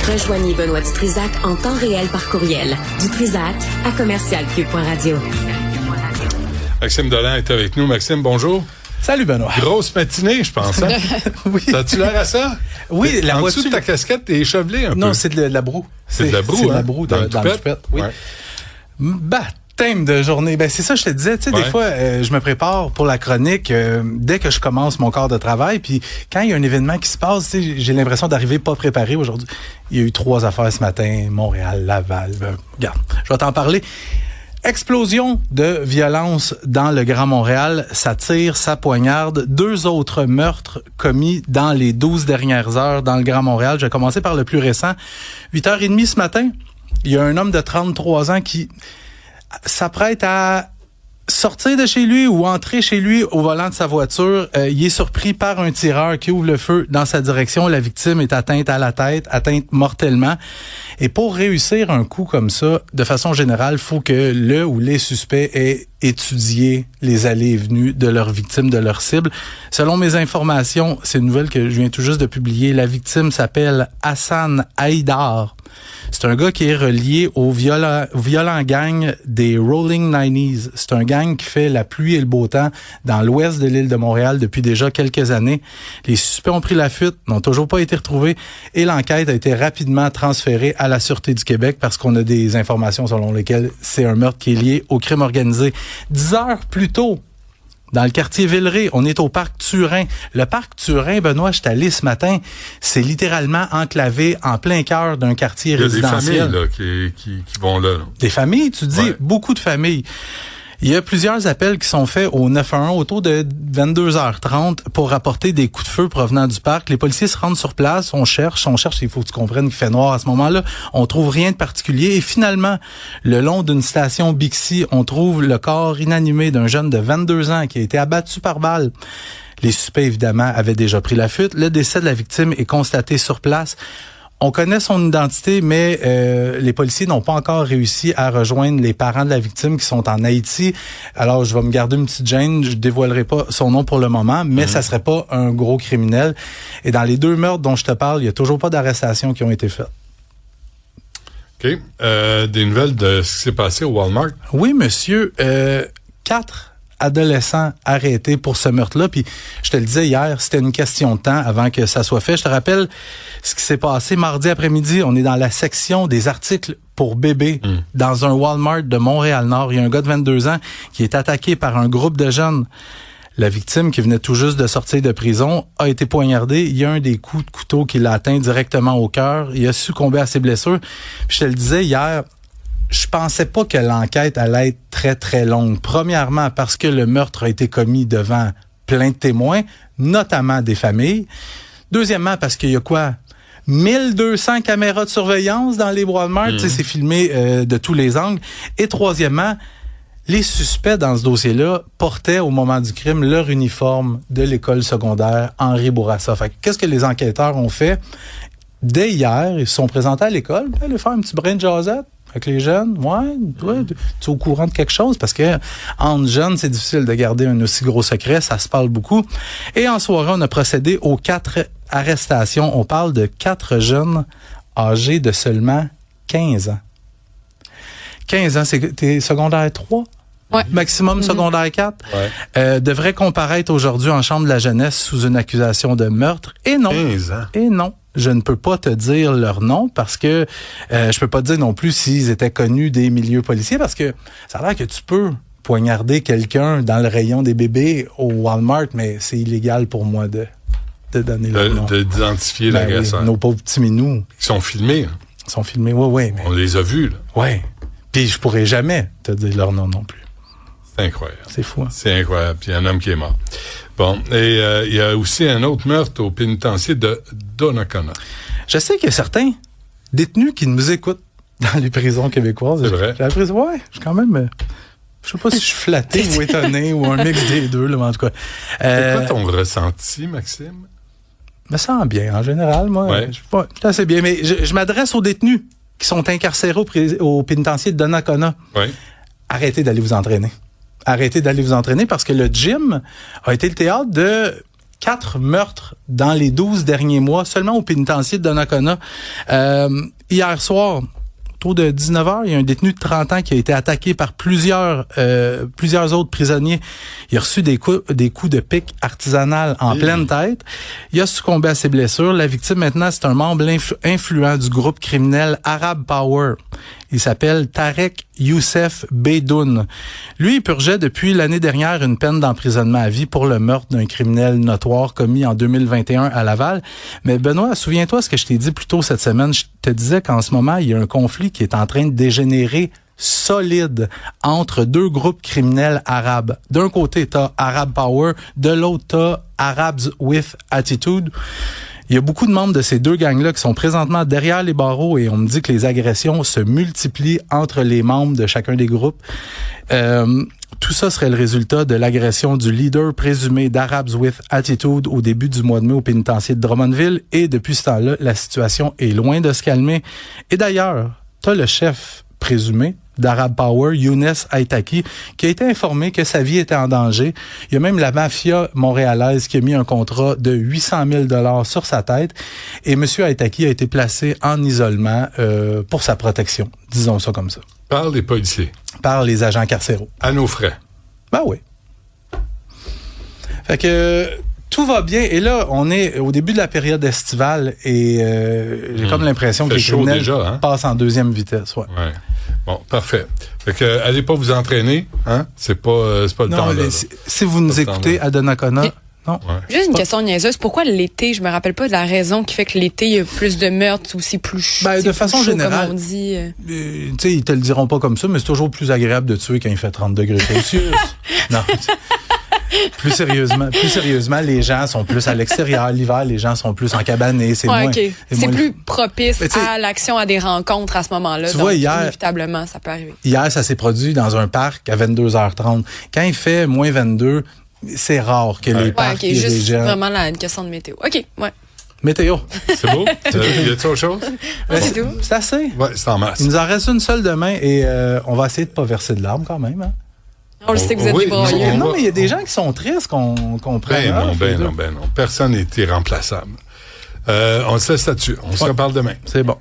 Rejoignez Benoît Dutrisac en temps réel par courriel. Dutrisac@commercialcube.radio. Maxime Delan est avec nous. Maxime, bonjour. Salut Benoît. Grosse matinée, je pense. Hein? Oui. As-tu l'air à ça? Oui, la en voiture. dessous de ta casquette, t'es échevelé un peu. Non, c'est de la broue. C'est de la broue, C'est de la hein? broue Dans le dans le toupette. Oui. Ouais. Baptême de journée. Ben c'est ça, je te disais. Tu sais, des fois, je me prépare pour la chronique dès que je commence mon quart de travail. Puis quand il y a un événement qui se passe, tu sais, j'ai l'impression d'arriver pas préparé aujourd'hui. Il y a eu 3 affaires ce matin. Montréal, Laval. Regarde, je vais t'en parler. Explosion de violence dans le Grand Montréal. Ça tire, ça poignarde. 2 autres meurtres commis dans les 12 dernières heures dans le Grand Montréal. Je vais commencer par le plus récent. 8h30 ce matin, il y a un homme de 33 ans qui s'apprête à sortir de chez lui ou entrer chez lui au volant de sa voiture. Il est surpris par un tireur qui ouvre le feu dans sa direction. La victime est atteinte à la tête, atteinte mortellement. Et pour réussir un coup comme ça, de façon générale, il faut que le ou les suspects aient étudié les allées et venues de leur victime, de leur cible. Selon mes informations, c'est une nouvelle que je viens tout juste de publier, la victime s'appelle Hassan Haïdar. C'est un gars qui est relié au violent gang des Rolling 90s. C'est un gang qui fait la pluie et le beau temps dans l'ouest de l'île de Montréal depuis déjà quelques années. Les suspects ont pris la fuite, n'ont toujours pas été retrouvés et l'enquête a été rapidement transférée à la Sûreté du Québec parce qu'on a des informations selon lesquelles c'est un meurtre qui est lié au crime organisé. 10 heures plus tôt, dans le quartier Villeray, on est au parc Turin. Le parc Turin, Benoît, je suis allé ce matin, c'est littéralement enclavé en plein cœur d'un quartier résidentiel. Il y a des familles là, qui vont là. Des familles, tu dis? Ouais. Beaucoup de familles. Il y a plusieurs appels qui sont faits au 911 autour de 22h30 pour rapporter des coups de feu provenant du parc. Les policiers se rendent sur place, on cherche, il faut que tu comprennes qu'il fait noir à ce moment-là. On trouve rien de particulier et finalement, le long d'une station Bixi, on trouve le corps inanimé d'un jeune de 22 ans qui a été abattu par balle. Les suspects, évidemment, avaient déjà pris la fuite. Le décès de la victime est constaté sur place. On connaît son identité, mais les policiers n'ont pas encore réussi à rejoindre les parents de la victime qui sont en Haïti. Alors, je vais me garder une petite gêne. Je dévoilerai pas son nom pour le moment, mais ça serait pas un gros criminel. Et dans les 2 meurtres dont je te parle, il y a toujours pas d'arrestations qui ont été faites. OK. Des nouvelles de ce qui s'est passé au Walmart? Oui, monsieur. 4 adolescents arrêtés pour ce meurtre-là. Puis, je te le disais hier, c'était une question de temps avant que ça soit fait. Je te rappelle ce qui s'est passé mardi après-midi. On est dans la section des articles pour bébés dans un Walmart de Montréal-Nord. Il y a un gars de 22 ans qui est attaqué par un groupe de jeunes. La victime, qui venait tout juste de sortir de prison, a été poignardée. Il y a un des coups de couteau qui l'a atteint directement au cœur. Il a succombé à ses blessures. Puis, je te le disais hier, je pensais pas que l'enquête allait être très, très longue. Premièrement, parce que le meurtre a été commis devant plein de témoins, notamment des familles. Deuxièmement, parce qu'il y a quoi? 1200 caméras de surveillance dans les Walmart. Tu sais, c'est filmé de tous les angles. Et troisièmement, les suspects dans ce dossier-là portaient au moment du crime leur uniforme de l'école secondaire Henri Bourassa. Fait que, qu'est-ce que les enquêteurs ont fait? Dès hier, ils se sont présentés à l'école, aller faire un petit brin de jasette avec les jeunes. Ouais, tu es au courant de quelque chose? Parce que entre jeunes, c'est difficile de garder un aussi gros secret, ça se parle beaucoup. Et en soirée, on a procédé aux 4 arrestations. On parle de 4 jeunes âgés de seulement 15 ans. 15 ans, t'es secondaire 3? Ouais. Maximum secondaire 4. Ouais. Devrait comparaître aujourd'hui en chambre de la jeunesse sous une accusation de meurtre. Et non. 15 ans. Et non. Je ne peux pas te dire leur nom parce que je peux pas te dire non plus s'ils étaient connus des milieux policiers parce que ça a l'air que tu peux poignarder quelqu'un dans le rayon des bébés au Walmart, mais c'est illégal pour moi de donner leur nom. D'identifier l'agresseur. Oui, nos pauvres petits minous. Ils sont filmés. Hein? Ils sont filmés, oui. On les a vus, là. Oui. Puis je pourrais jamais te dire leur nom non plus. C'est incroyable. C'est fou. Hein? C'est incroyable. Puis il y a un homme qui est mort. Bon, et il y a aussi un autre meurtre au pénitencier de Donnacona. Je sais qu'il y a certains détenus qui nous écoutent dans les prisons québécoises. C'est vrai? J'ai appris, ouais, je suis quand même... Je sais pas si je suis flatté ou étonné ou un mix des deux, là, mais en tout cas. C'est quoi ton ressenti, Maxime? Je me sens bien, en général, moi. Ouais. Je assez bien, mais je m'adresse aux détenus qui sont incarcérés au pénitencier de Donnacona. Ouais. Arrêtez d'aller vous entraîner. Arrêtez d'aller vous entraîner parce que le gym a été le théâtre de 4 meurtres dans les 12 derniers mois, seulement au pénitencier de Donnacona. Hier soir, autour de 19h, il y a un détenu de 30 ans qui a été attaqué par plusieurs autres prisonniers. Il a reçu des coups de pique artisanal en pleine tête. Il a succombé à ses blessures. La victime, maintenant, c'est un membre influent du groupe criminel Arab Power. Il s'appelle Tarek Youssef Beydoun. Lui, il purgeait depuis l'année dernière une peine d'emprisonnement à vie pour le meurtre d'un criminel notoire commis en 2021 à Laval. Mais Benoît, souviens-toi ce que je t'ai dit plus tôt cette semaine. Je te disais qu'en ce moment, il y a un conflit qui est en train de dégénérer solide entre deux groupes criminels arabes. D'un côté, t'as Arab Power, de l'autre, t'as Arabs with Attitude. Il y a beaucoup de membres de ces deux gangs-là qui sont présentement derrière les barreaux et on me dit que les agressions se multiplient entre les membres de chacun des groupes. Tout ça serait le résultat de l'agression du leader présumé d'Arabs with Attitude au début du mois de mai au pénitencier de Drummondville. Et depuis ce temps-là, la situation est loin de se calmer. Et d'ailleurs, t'as le chef présumé d'Arab Power, Younes Aitaki, qui a été informé que sa vie était en danger. Il y a même la mafia montréalaise qui a mis un contrat de 800 000 $ sur sa tête. Et M. Aitaki a été placé en isolement pour sa protection. Disons ça comme ça. Par les policiers. Par les agents carcéraux. À nos frais. Ben oui. Fait que tout va bien. Et là, on est au début de la période estivale et j'ai comme l'impression que les criminels passent en deuxième vitesse. Ouais. Bon, parfait. Fait que allez pas vous entraîner, hein? C'est pas le temps là. Si vous nous écoutez à Donnacona, non. Ouais. Juste une question niaiseuse. Pourquoi l'été? Je me rappelle pas de la raison qui fait que l'été, il y a plus de meurtres ou c'est plus chaud. Ben, de façon générale, comme on dit. Tu sais, ils te le diront pas comme ça, mais c'est toujours plus agréable de tuer quand il fait 30 degrés Celsius. Non. Plus sérieusement, les gens sont plus à l'extérieur. L'hiver, les gens sont plus encabanés. C'est moins. Okay. C'est plus propice à l'action, à des rencontres à ce moment-là. Tu donc, vois, hier, inévitablement, ça peut arriver. Hier, ça s'est produit dans un parc à 22h30. Quand il fait moins 22, c'est rare que les parcs aient des gens. Juste vraiment une question de météo. OK, ouais. Météo. C'est beau? Y a-t-il autre chose? C'est tout. C'est assez. Ouais, c'est en masse. Il nous en reste une seule demain et on va essayer de pas verser de larmes quand même, hein? On le sait que vous êtes des broyeux. Non, mais il y a des gens qui sont tristes qu'on prenne. Ben non. Personne n'est irremplaçable. On se laisse là-dessus. On se reparle demain. C'est bon.